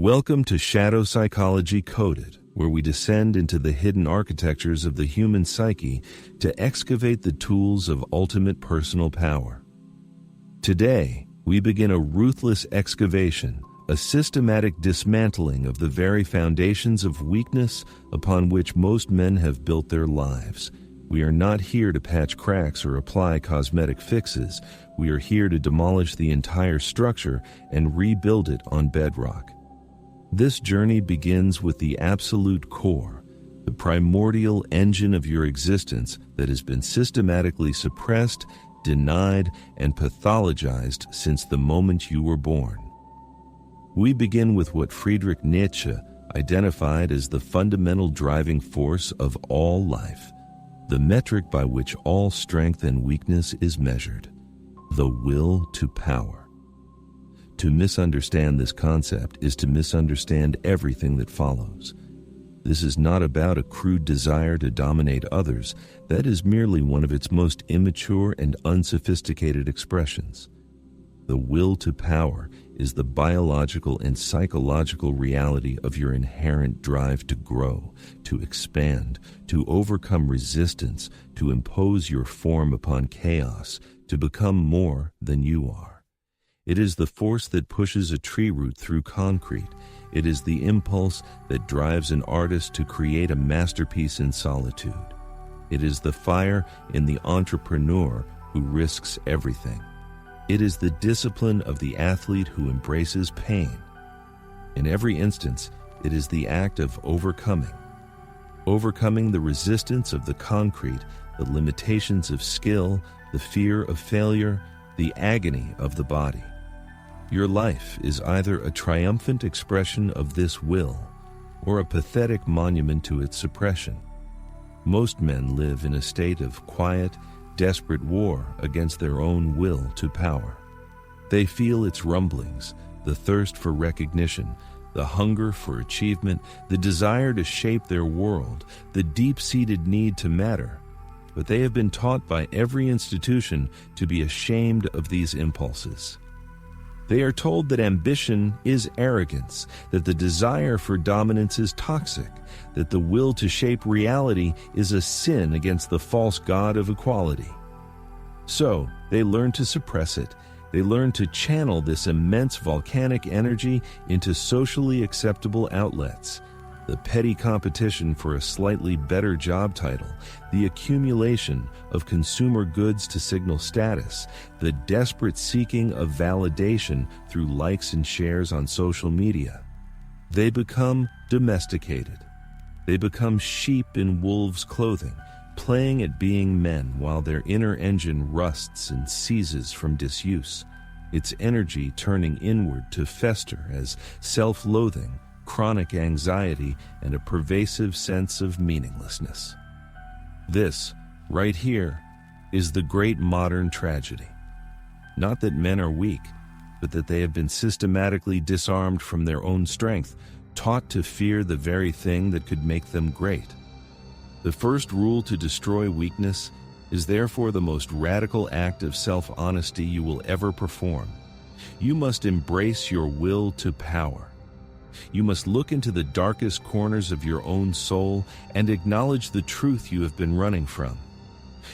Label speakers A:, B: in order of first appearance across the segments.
A: Welcome to Shadow Psychology Coded, where we descend into the hidden architectures of the human psyche to excavate the tools of ultimate personal power. Today, we begin a ruthless excavation, a systematic dismantling of the very foundations of weakness upon which most men have built their lives. We are not here to patch cracks or apply cosmetic fixes. We are here to demolish the entire structure and rebuild it on bedrock. This journey begins with the absolute core, the primordial engine of your existence that has been systematically suppressed, denied, and pathologized since the moment you were born. We begin with what Friedrich Nietzsche identified as the fundamental driving force of all life, the metric by which all strength and weakness is measured, the will to power. To misunderstand this concept is to misunderstand everything that follows. This is not about a crude desire to dominate others. That is merely one of its most immature and unsophisticated expressions. The will to power is the biological and psychological reality of your inherent drive to grow, to expand, to overcome resistance, to impose your form upon chaos, to become more than you are. It is the force that pushes a tree root through concrete. It is the impulse that drives an artist to create a masterpiece in solitude. It is the fire in the entrepreneur who risks everything. It is the discipline of the athlete who embraces pain. In every instance, it is the act of overcoming the resistance of the concrete, the limitations of skill, the fear of failure, the agony of the body. Your life is either a triumphant expression of this will or a pathetic monument to its suppression. Most men live in a state of quiet, desperate war against their own will to power. They feel its rumblings, the thirst for recognition, the hunger for achievement, the desire to shape their world, the deep-seated need to matter. But they have been taught by every institution to be ashamed of these impulses. They are told that ambition is arrogance, that the desire for dominance is toxic, that the will to shape reality is a sin against the false god of equality. So, they learn to suppress it. They learn to channel this immense volcanic energy into socially acceptable outlets. The petty competition for a slightly better job title, the accumulation of consumer goods to signal status, the desperate seeking of validation through likes and shares on social media. They become domesticated. They become sheep in wolves' clothing, playing at being men while their inner engine rusts and seizes from disuse, its energy turning inward to fester as self-loathing, chronic anxiety, and a pervasive sense of meaninglessness. This, right here, is the great modern tragedy. Not that men are weak, but that they have been systematically disarmed from their own strength, taught to fear the very thing that could make them great. The first rule to destroy weakness is therefore the most radical act of self-honesty you will ever perform. You must embrace your will to power. You must look into the darkest corners of your own soul and acknowledge the truth you have been running from.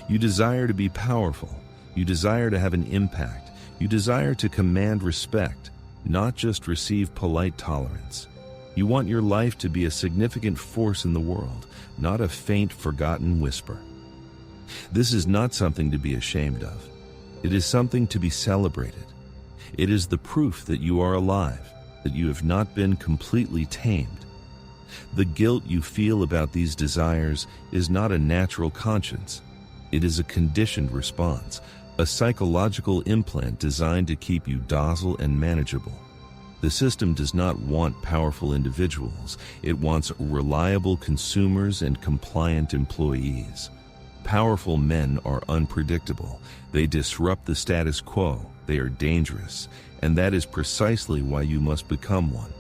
A: You desire to be powerful. You desire to have an impact. You desire to command respect, not just receive polite tolerance. You want your life to be a significant force in the world, not a faint, forgotten whisper. This is not something to be ashamed of. It is something to be celebrated. It is the proof that you are alive, that you have not been completely tamed. The guilt you feel about these desires is not a natural conscience. It is a conditioned response, a psychological implant designed to keep you docile and manageable. The system does not want powerful individuals. It wants reliable consumers and compliant employees. Powerful men are unpredictable. They disrupt the status quo. They are dangerous, and that is precisely why you must become one.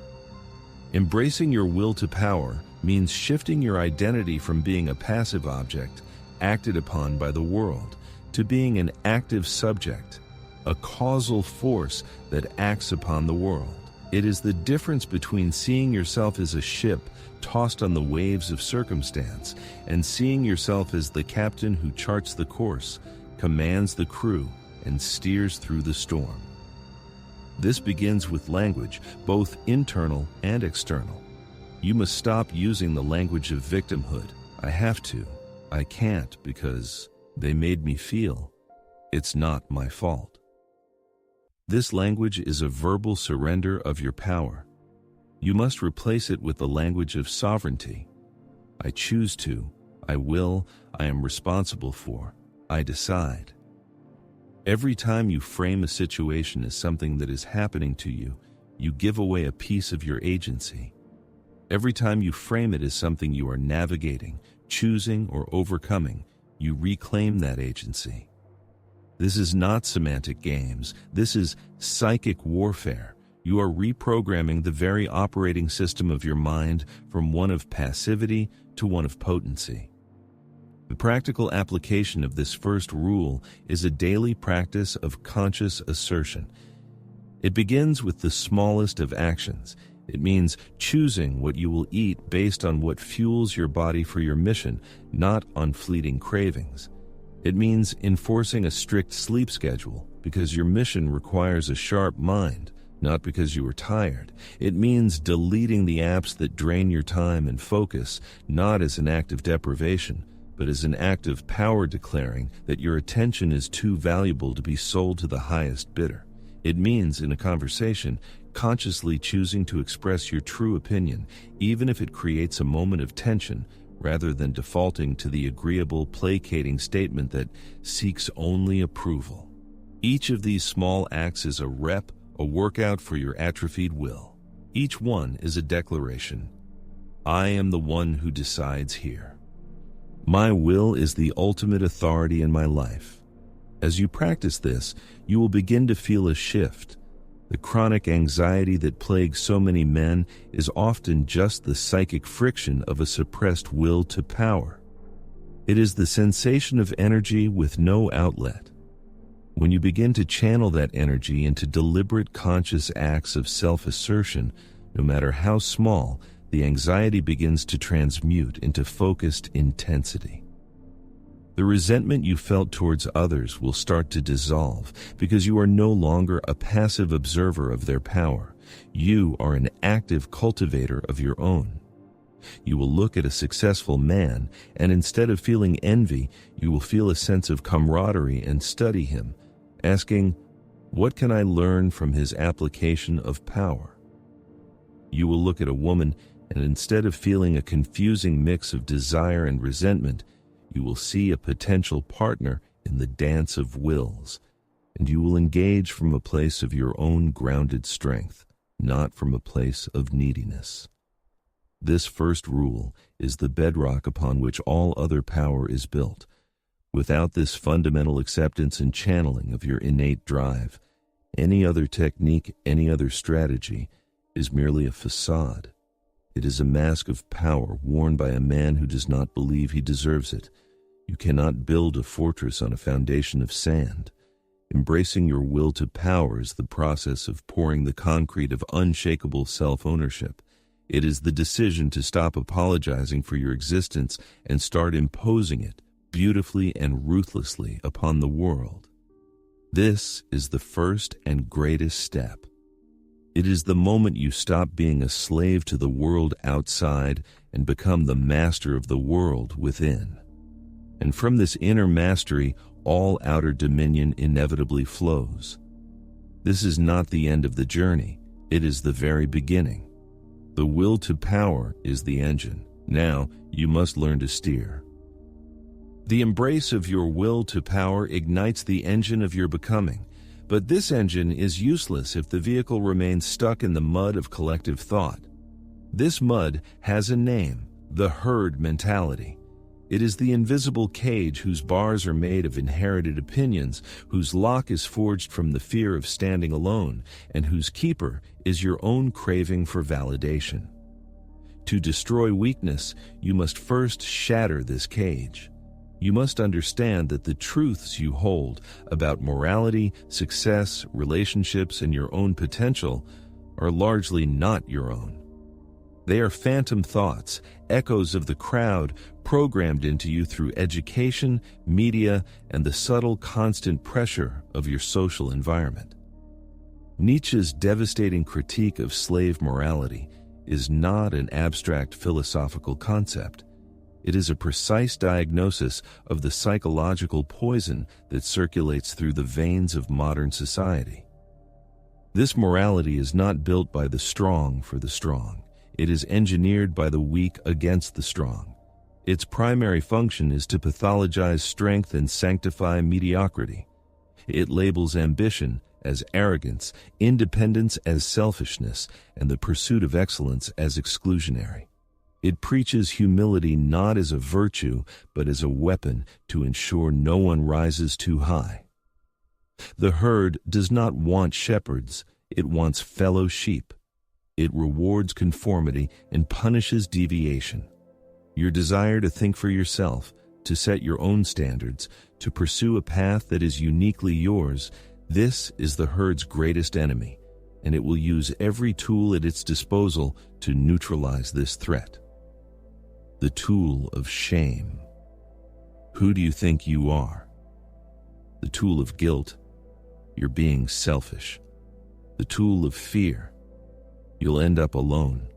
A: Embracing your will to power means shifting your identity from being a passive object acted upon by the world to being an active subject, a causal force that acts upon the world. It is the difference between seeing yourself as a ship tossed on the waves of circumstance and seeing yourself as the captain who charts the course, commands the crew, and steers through the storm. This begins with language, both internal and external. You must stop using the language of victimhood. I have to. I can't because they made me feel. It's not my fault. This language is a verbal surrender of your power. You must replace it with the language of sovereignty. I choose to, I will, I am responsible for, I decide. Every time you frame a situation as something that is happening to you, you give away a piece of your agency. Every time you frame it as something you are navigating, choosing, or overcoming, you reclaim that agency. This is not semantic games. This is psychic warfare. You are reprogramming the very operating system of your mind from one of passivity to one of potency. The practical application of this first rule is a daily practice of conscious assertion. It begins with the smallest of actions. It means choosing what you will eat based on what fuels your body for your mission, not on fleeting cravings. It means enforcing a strict sleep schedule because your mission requires a sharp mind, not because you are tired. It means deleting the apps that drain your time and focus, not as an act of deprivation, but as an act of power declaring that your attention is too valuable to be sold to the highest bidder. It means, in a conversation, consciously choosing to express your true opinion, even if it creates a moment of tension, rather than defaulting to the agreeable, placating statement that seeks only approval. Each of these small acts is a rep, a workout for your atrophied will. Each one is a declaration. I am the one who decides here. My will is the ultimate authority in my life. As you practice this, you will begin to feel a shift. The chronic anxiety that plagues so many men is often just the psychic friction of a suppressed will to power. It is the sensation of energy with no outlet. When you begin to channel that energy into deliberate conscious acts of self-assertion, no matter how small, the anxiety begins to transmute into focused intensity. The resentment you felt towards others will start to dissolve because you are no longer a passive observer of their power. You are an active cultivator of your own. You will look at a successful man, and instead of feeling envy, you will feel a sense of camaraderie and study him, asking, what can I learn from his application of power? You will look at a woman, and instead of feeling a confusing mix of desire and resentment, you will see a potential partner in the dance of wills, and you will engage from a place of your own grounded strength, not from a place of neediness. This first rule is the bedrock upon which all other power is built. Without this fundamental acceptance and channeling of your innate drive, any other technique, any other strategy is merely a facade. It is a mask of power worn by a man who does not believe he deserves it. You cannot build a fortress on a foundation of sand. Embracing your will to power is the process of pouring the concrete of unshakable self-ownership. It is the decision to stop apologizing for your existence and start imposing it beautifully and ruthlessly upon the world. This is the first and greatest step. It is the moment you stop being a slave to the world outside and become the master of the world within. And from this inner mastery, all outer dominion inevitably flows. This is not the end of the journey. It is the very beginning. The will to power is the engine. Now, you must learn to steer. The embrace of your will to power ignites the engine of your becoming. But this engine is useless if the vehicle remains stuck in the mud of collective thought. This mud has a name, the herd mentality. It is the invisible cage whose bars are made of inherited opinions, whose lock is forged from the fear of standing alone, and whose keeper is your own craving for validation. To destroy weakness, you must first shatter this cage. You must understand that the truths you hold about morality, success, relationships, and your own potential are largely not your own. They are phantom thoughts, echoes of the crowd programmed into you through education, media, and the subtle, constant pressure of your social environment. Nietzsche's devastating critique of slave morality is not an abstract philosophical concept. It is a precise diagnosis of the psychological poison that circulates through the veins of modern society. This morality is not built by the strong for the strong. It is engineered by the weak against the strong. Its primary function is to pathologize strength and sanctify mediocrity. It labels ambition as arrogance, independence as selfishness, and the pursuit of excellence as exclusionary. It preaches humility not as a virtue, but as a weapon to ensure no one rises too high. The herd does not want shepherds, it wants fellow sheep. It rewards conformity and punishes deviation. Your desire to think for yourself, to set your own standards, to pursue a path that is uniquely yours, this is the herd's greatest enemy, and it will use every tool at its disposal to neutralize this threat. The tool of shame. Who do you think you are? The tool of guilt. You're being selfish. The tool of fear. You'll end up alone.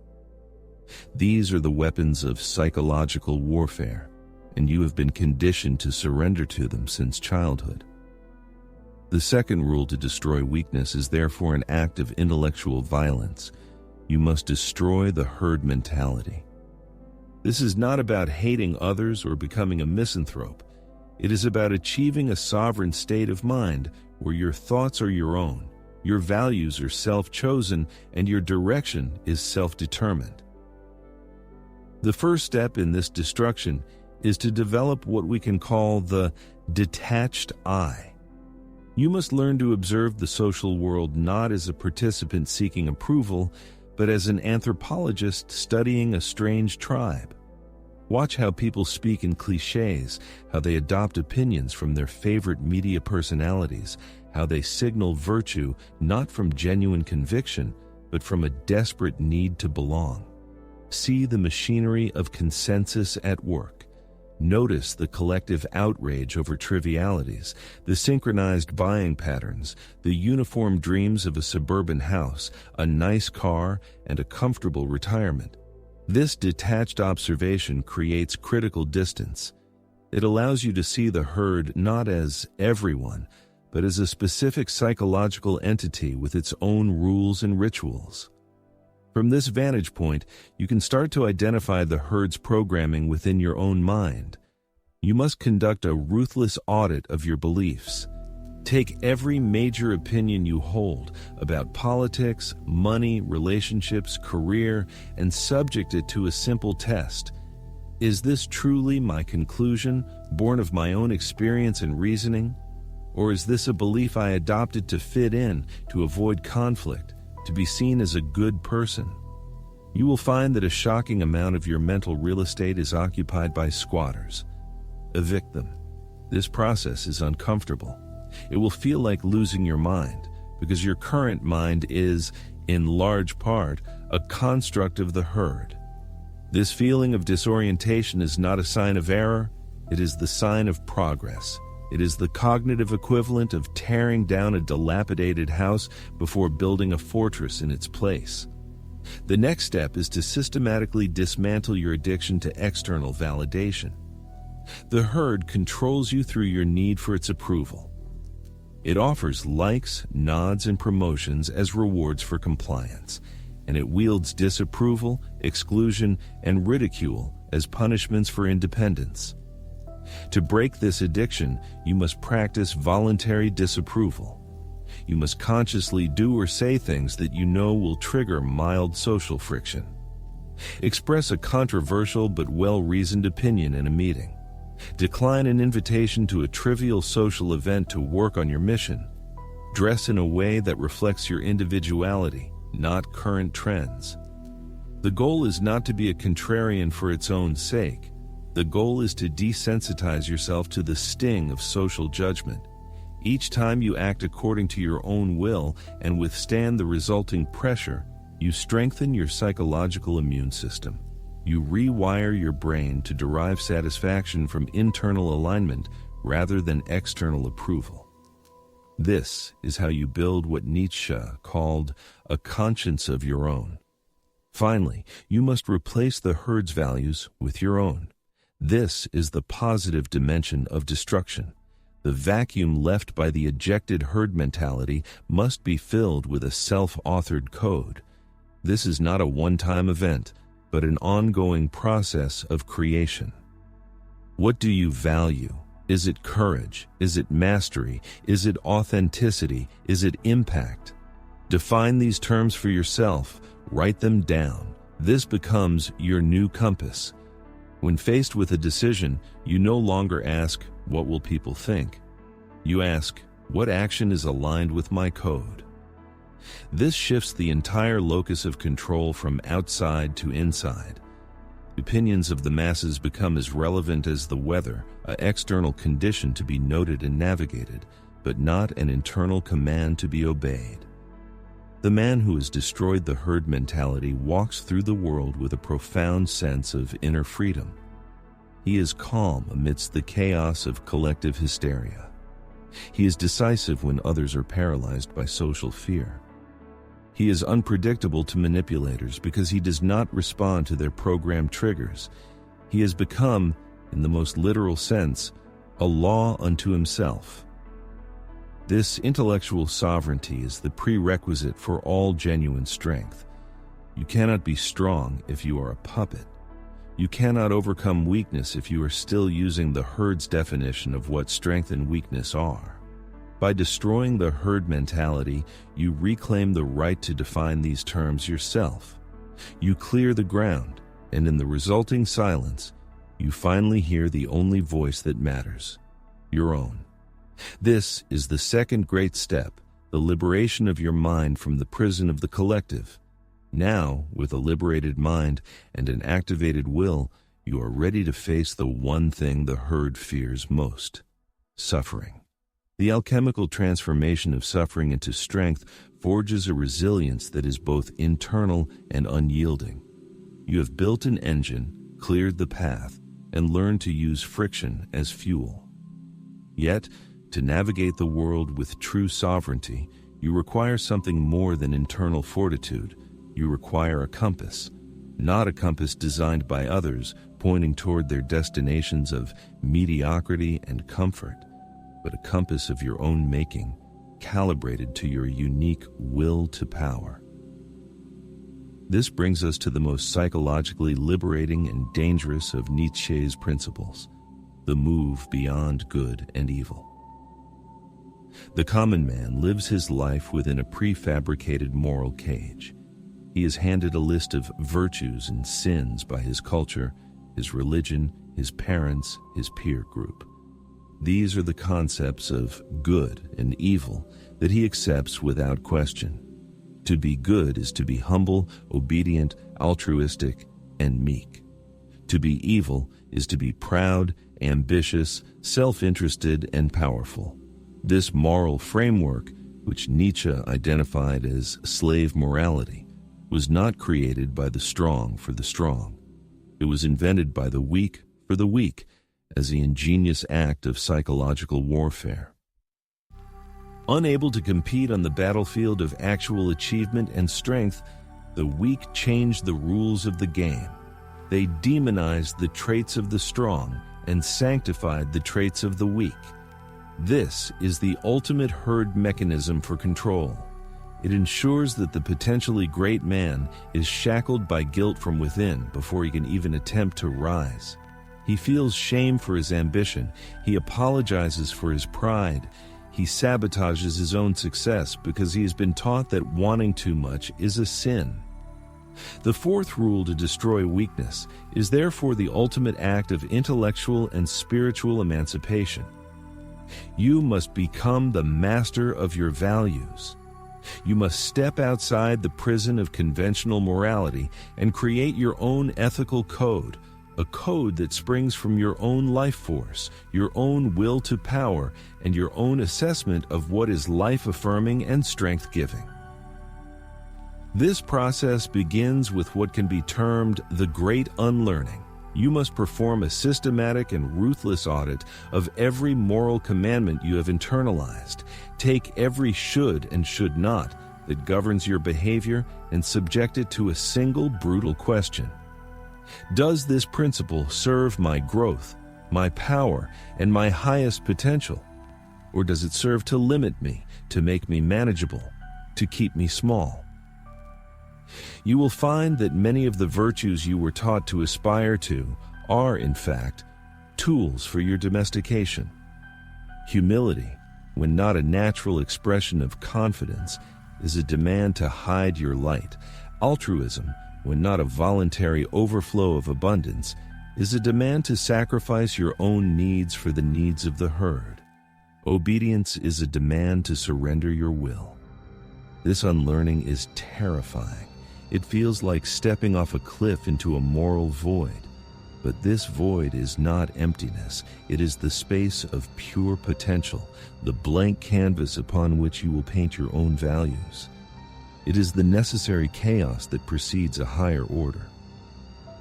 A: These are the weapons of psychological warfare, and you have been conditioned to surrender to them since childhood. The second rule to destroy weakness is therefore an act of intellectual violence. You must destroy the herd mentality. This is not about hating others or becoming a misanthrope. It is about achieving a sovereign state of mind where your thoughts are your own, your values are self-chosen, and your direction is self-determined. The first step in this destruction is to develop what we can call the detached I. You must learn to observe the social world not as a participant seeking approval, but as an anthropologist studying a strange tribe. Watch how people speak in cliches, how they adopt opinions from their favorite media personalities, how they signal virtue not from genuine conviction, but from a desperate need to belong. See the machinery of consensus at work. Notice the collective outrage over trivialities, the synchronized buying patterns, the uniform dreams of a suburban house, a nice car, and a comfortable retirement. This detached observation creates critical distance. It allows you to see the herd not as everyone, but as a specific psychological entity with its own rules and rituals. From this vantage point, you can start to identify the herd's programming within your own mind. You must conduct a ruthless audit of your beliefs. Take every major opinion you hold about politics, money, relationships, career, and subject it to a simple test. Is this truly my conclusion, born of my own experience and reasoning? Or is this a belief I adopted to fit in, to avoid conflict, to be seen as a good person? You will find that a shocking amount of your mental real estate is occupied by squatters. Evict them. This process is uncomfortable. It will feel like losing your mind, because your current mind is, in large part, a construct of the herd. This feeling of disorientation is not a sign of error, it is the sign of progress. It is the cognitive equivalent of tearing down a dilapidated house before building a fortress in its place. The next step is to systematically dismantle your addiction to external validation. The herd controls you through your need for its approval. It offers likes, nods, and promotions as rewards for compliance, and it wields disapproval, exclusion, and ridicule as punishments for independence. To break this addiction, you must practice voluntary disapproval. You must consciously do or say things that you know will trigger mild social friction. Express a controversial but well-reasoned opinion in a meeting. Decline an invitation to a trivial social event to work on your mission. Dress in a way that reflects your individuality, not current trends. The goal is not to be a contrarian for its own sake. The goal is to desensitize yourself to the sting of social judgment. Each time you act according to your own will and withstand the resulting pressure, you strengthen your psychological immune system. You rewire your brain to derive satisfaction from internal alignment rather than external approval. This is how you build what Nietzsche called a conscience of your own. Finally, you must replace the herd's values with your own. This is the positive dimension of destruction. The vacuum left by the ejected herd mentality must be filled with a self-authored code. This is not a one-time event, but an ongoing process of creation. What do you value? Is it courage? Is it mastery? Is it authenticity? Is it impact? Define these terms for yourself. Write them down. This becomes your new compass. When faced with a decision, you no longer ask, "What will people think?" You ask, "What action is aligned with my code?" This shifts the entire locus of control from outside to inside. Opinions of the masses become as relevant as the weather, an external condition to be noted and navigated, but not an internal command to be obeyed. The man who has destroyed the herd mentality walks through the world with a profound sense of inner freedom. He is calm amidst the chaos of collective hysteria. He is decisive when others are paralyzed by social fear. He is unpredictable to manipulators because he does not respond to their programmed triggers. He has become, in the most literal sense, a law unto himself. This intellectual sovereignty is the prerequisite for all genuine strength. You cannot be strong if you are a puppet. You cannot overcome weakness if you are still using the herd's definition of what strength and weakness are. By destroying the herd mentality, you reclaim the right to define these terms yourself. You clear the ground, and in the resulting silence, you finally hear the only voice that matters, your own. This is the second great step, the liberation of your mind from the prison of the collective. Now, with a liberated mind and an activated will, you are ready to face the one thing the herd fears most: suffering. The alchemical transformation of suffering into strength forges a resilience that is both internal and unyielding. You have built an engine, cleared the path, and learned to use friction as fuel. Yet, to navigate the world with true sovereignty, you require something more than internal fortitude. You require a compass, not a compass designed by others, pointing toward their destinations of mediocrity and comfort, but a compass of your own making, calibrated to your unique will to power. This brings us to the most psychologically liberating and dangerous of Nietzsche's principles, the move beyond good and evil. The common man lives his life within a prefabricated moral cage. He is handed a list of virtues and sins by his culture, his religion, his parents, his peer group. These are the concepts of good and evil that he accepts without question. To be good is to be humble, obedient, altruistic, and meek. To be evil is to be proud, ambitious, self-interested, and powerful. This moral framework, which Nietzsche identified as slave morality, was not created by the strong for the strong. It was invented by the weak for the weak, as the ingenious act of psychological warfare. Unable to compete on the battlefield of actual achievement and strength, the weak changed the rules of the game. They demonized the traits of the strong and sanctified the traits of the weak. This is the ultimate herd mechanism for control. It ensures that the potentially great man is shackled by guilt from within before he can even attempt to rise. He feels shame for his ambition. He apologizes for his pride. He sabotages his own success because he has been taught that wanting too much is a sin. The fourth rule to destroy weakness is therefore the ultimate act of intellectual and spiritual emancipation. You must become the master of your values. You must step outside the prison of conventional morality and create your own ethical code, a code that springs from your own life force, your own will to power, and your own assessment of what is life-affirming and strength-giving. This process begins with what can be termed the great unlearning. You must perform a systematic and ruthless audit of every moral commandment you have internalized. Take every should and should not that governs your behavior and subject it to a single brutal question. Does this principle serve my growth, my power, and my highest potential? Or does it serve to limit me, to make me manageable, to keep me small? You will find that many of the virtues you were taught to aspire to are, in fact, tools for your domestication. Humility, when not a natural expression of confidence, is a demand to hide your light. Altruism, when not a voluntary overflow of abundance, is a demand to sacrifice your own needs for the needs of the herd. Obedience is a demand to surrender your will. This unlearning is terrifying. It feels like stepping off a cliff into a moral void. But this void is not emptiness. It is the space of pure potential, the blank canvas upon which you will paint your own values. It is the necessary chaos that precedes a higher order.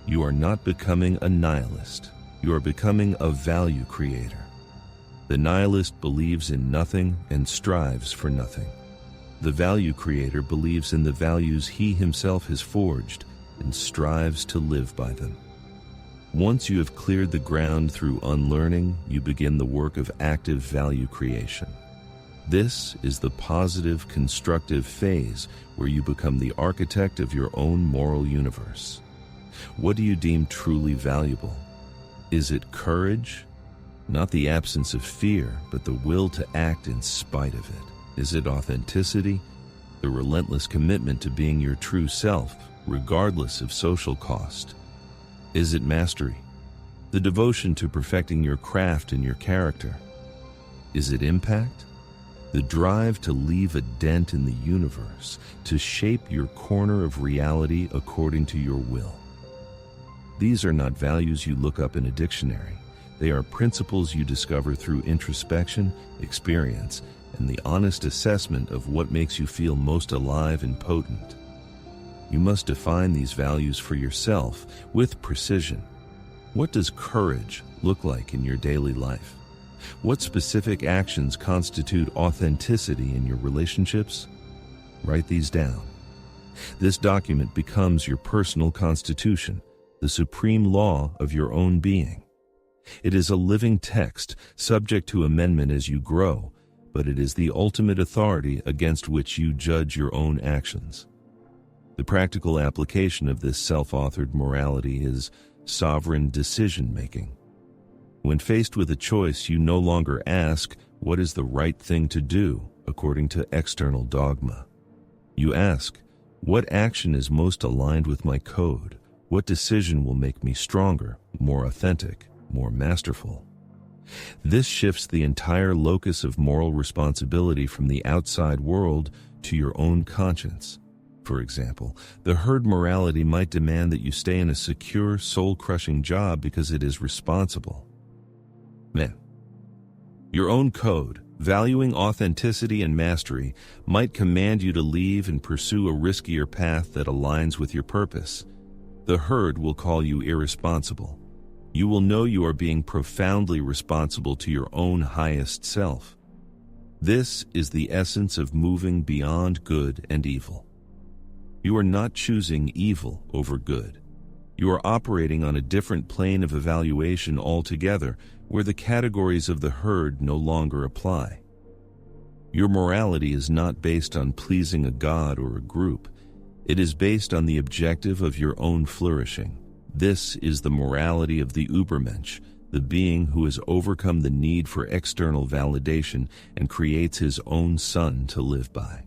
A: You are not becoming a nihilist. You are becoming a value creator. The nihilist believes in nothing and strives for nothing. The value creator believes in the values he himself has forged and strives to live by them. Once you have cleared the ground through unlearning, you begin the work of active value creation. This is the positive, constructive phase where you become the architect of your own moral universe. What do you deem truly valuable? Is it courage? Not the absence of fear, but the will to act in spite of it. Is it authenticity? The relentless commitment to being your true self, regardless of social cost. Is it mastery? The devotion to perfecting your craft and your character. Is it impact? The drive to leave a dent in the universe, to shape your corner of reality according to your will. These are not values you look up in a dictionary. They are principles you discover through introspection, experience, and the honest assessment of what makes you feel most alive and potent. You must define these values for yourself with precision. What does courage look like in your daily life? What specific actions constitute authenticity in your relationships? Write these down. This document becomes your personal constitution, the supreme law of your own being. It is a living text, subject to amendment as you grow, but it is the ultimate authority against which you judge your own actions. The practical application of this self-authored morality is sovereign decision-making. When faced with a choice, you no longer ask, what is the right thing to do, according to external dogma. You ask, what action is most aligned with my code? What decision will make me stronger, more authentic, more masterful? This shifts the entire locus of moral responsibility from the outside world to your own conscience. For example, the herd morality might demand that you stay in a secure, soul-crushing job because it is responsible. Man, your own code, valuing authenticity and mastery, might command you to leave and pursue a riskier path that aligns with your purpose. The herd will call you irresponsible. You will know you are being profoundly responsible to your own highest self. This is the essence of moving beyond good and evil. You are not choosing evil over good. You are operating on a different plane of evaluation altogether, where the categories of the herd no longer apply. Your morality is not based on pleasing a god or a group. It is based on the objective of your own flourishing. This is the morality of the Übermensch, the being who has overcome the need for external validation and creates his own sun to live by.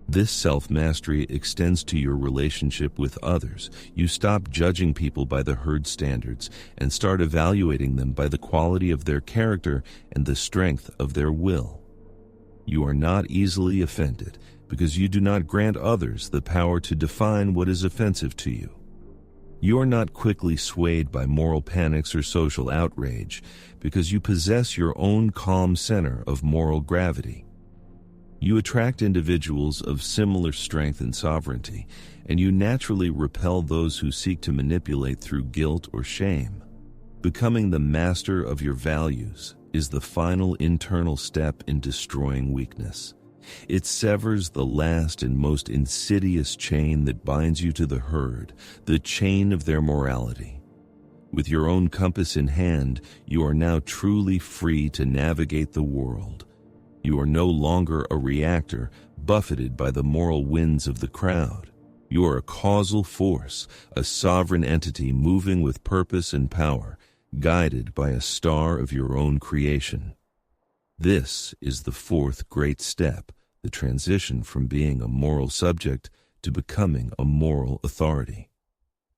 A: This self-mastery extends to your relationship with others. You stop judging people by the herd standards and start evaluating them by the quality of their character and the strength of their will. You are not easily offended because you do not grant others the power to define what is offensive to you. You are not quickly swayed by moral panics or social outrage because you possess your own calm center of moral gravity. You attract individuals of similar strength and sovereignty, and you naturally repel those who seek to manipulate through guilt or shame. Becoming the master of your values is the final internal step in destroying weakness. It severs the last and most insidious chain that binds you to the herd, the chain of their morality. With your own compass in hand, you are now truly free to navigate the world. You are no longer a reactor, buffeted by the moral winds of the crowd. You are a causal force, a sovereign entity moving with purpose and power, guided by a star of your own creation. This is the fourth great step, the transition from being a moral subject to becoming a moral authority.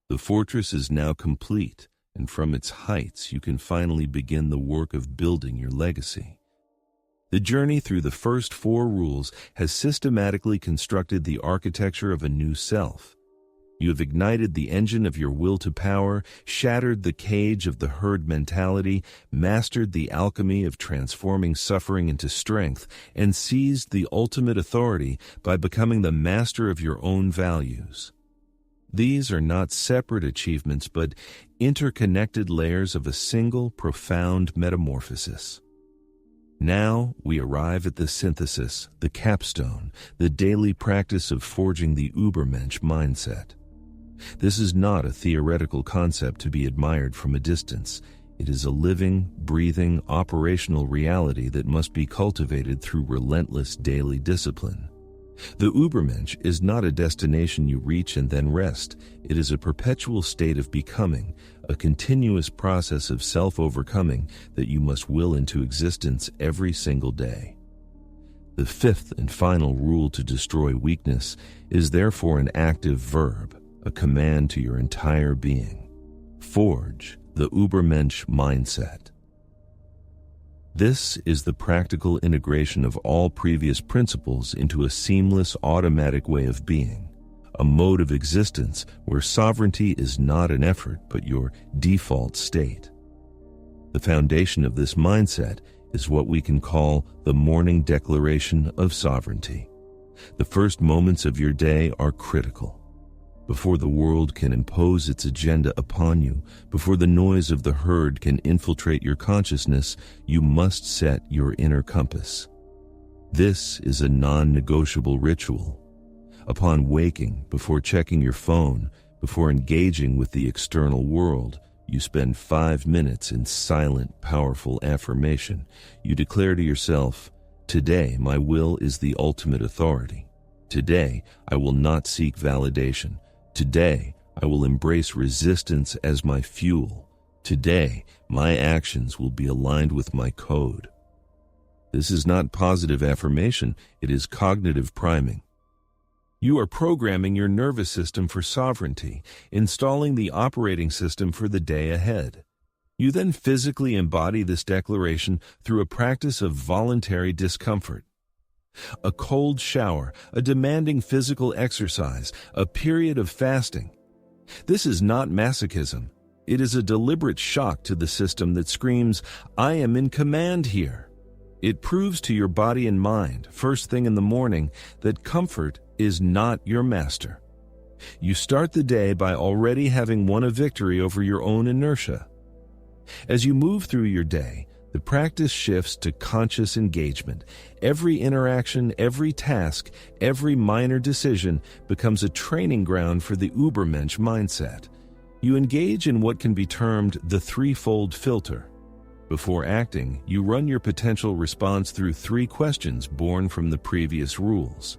A: The fortress is now complete, and from its heights you can finally begin the work of building your legacy. The journey through the first 4 rules has systematically constructed the architecture of a new self. You have ignited the engine of your will to power, shattered the cage of the herd mentality, mastered the alchemy of transforming suffering into strength, and seized the ultimate authority by becoming the master of your own values. These are not separate achievements, but interconnected layers of a single profound metamorphosis. Now we arrive at the synthesis, the capstone, the daily practice of forging the Übermensch mindset. This is not a theoretical concept to be admired from a distance. It is a living, breathing, operational reality that must be cultivated through relentless daily discipline. The Übermensch is not a destination you reach and then rest. It is a perpetual state of becoming, a continuous process of self-overcoming that you must will into existence every single day. The fifth and final rule to destroy weakness is therefore an active verb, a command to your entire being. Forge the Übermensch mindset. This is the practical integration of all previous principles into a seamless, automatic way of being, a mode of existence where sovereignty is not an effort but your default state. The foundation of this mindset is what we can call the morning declaration of sovereignty. The first moments of your day are critical. Before the world can impose its agenda upon you, before the noise of the herd can infiltrate your consciousness, you must set your inner compass. This is a non-negotiable ritual. Upon waking, before checking your phone, before engaging with the external world, you spend 5 minutes in silent, powerful affirmation. You declare to yourself, "Today my will is the ultimate authority. Today I will not seek validation. Today, I will embrace resistance as my fuel. Today, my actions will be aligned with my code." This is not positive affirmation, it is cognitive priming. You are programming your nervous system for sovereignty, installing the operating system for the day ahead. You then physically embody this declaration through a practice of voluntary discomfort. A cold shower, a demanding physical exercise, a period of fasting. This is not masochism. It is a deliberate shock to the system that screams, "I am in command here." It proves to your body and mind, first thing in the morning, that comfort is not your master. You start the day by already having won a victory over your own inertia. As you move through your day, the practice shifts to conscious engagement. Every interaction, every task, every minor decision becomes a training ground for the Übermensch mindset. You engage in what can be termed the threefold filter. Before acting, you run your potential response through 3 questions born from the previous rules.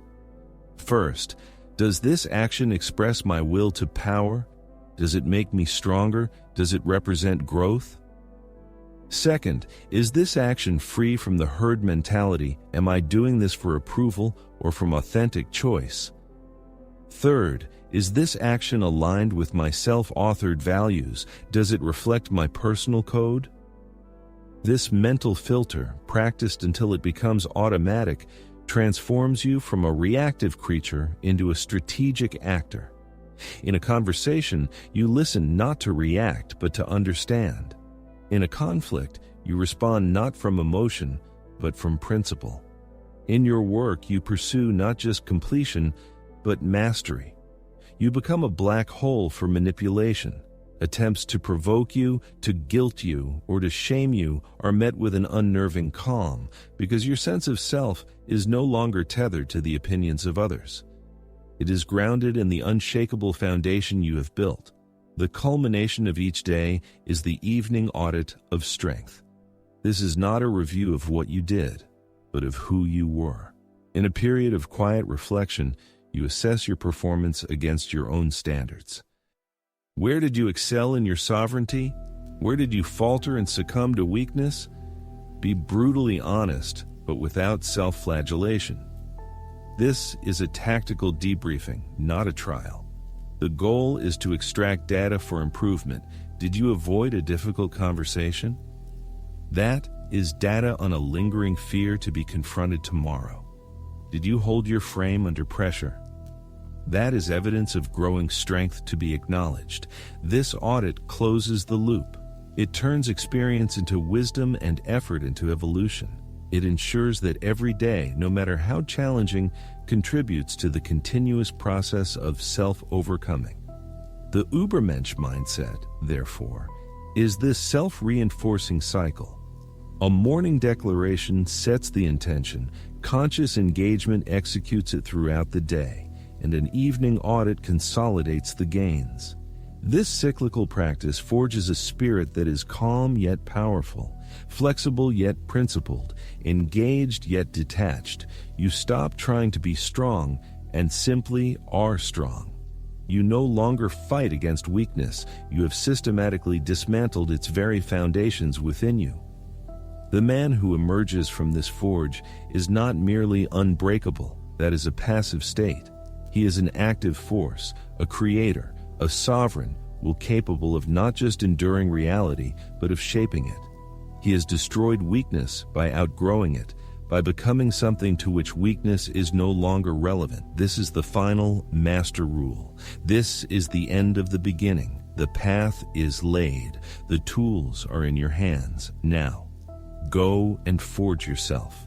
A: First, does this action express my will to power? Does it make me stronger? Does it represent growth? Second, is this action free from the herd mentality? Am I doing this for approval or from authentic choice? Third, is this action aligned with my self-authored values? Does it reflect my personal code? This mental filter, practiced until it becomes automatic, transforms you from a reactive creature into a strategic actor. In a conversation, you listen not to react, but to understand. In a conflict, you respond not from emotion, but from principle. In your work, you pursue not just completion, but mastery. You become a black hole for manipulation. Attempts to provoke you, to guilt you, or to shame you are met with an unnerving calm, because your sense of self is no longer tethered to the opinions of others. It is grounded in the unshakable foundation you have built. The culmination of each day is the evening audit of strength. This is not a review of what you did, but of who you were. In a period of quiet reflection, you assess your performance against your own standards. Where did you excel in your sovereignty? Where did you falter and succumb to weakness? Be brutally honest, but without self-flagellation. This is a tactical debriefing, not a trial. The goal is to extract data for improvement. Did you avoid a difficult conversation? That is data on a lingering fear to be confronted tomorrow. Did you hold your frame under pressure? That is evidence of growing strength to be acknowledged. This audit closes the loop. It turns experience into wisdom and effort into evolution. It ensures that every day, no matter how challenging, contributes to the continuous process of self-overcoming. The Übermensch mindset, therefore, is this self-reinforcing cycle. A morning declaration sets the intention, conscious engagement executes it throughout the day, and an evening audit consolidates the gains. This cyclical practice forges a spirit that is calm yet powerful, flexible yet principled, engaged yet detached. You stop trying to be strong and simply are strong. You no longer fight against weakness. You have systematically dismantled its very foundations within you. The man who emerges from this forge is not merely unbreakable. That is a passive state. He is an active force, a creator, a sovereign, capable of not just enduring reality, but of shaping it. He has destroyed weakness by outgrowing it, by becoming something to which weakness is no longer relevant. This is the final master rule. This is the end of the beginning. The path is laid. The tools are in your hands. Now, go and forge yourself.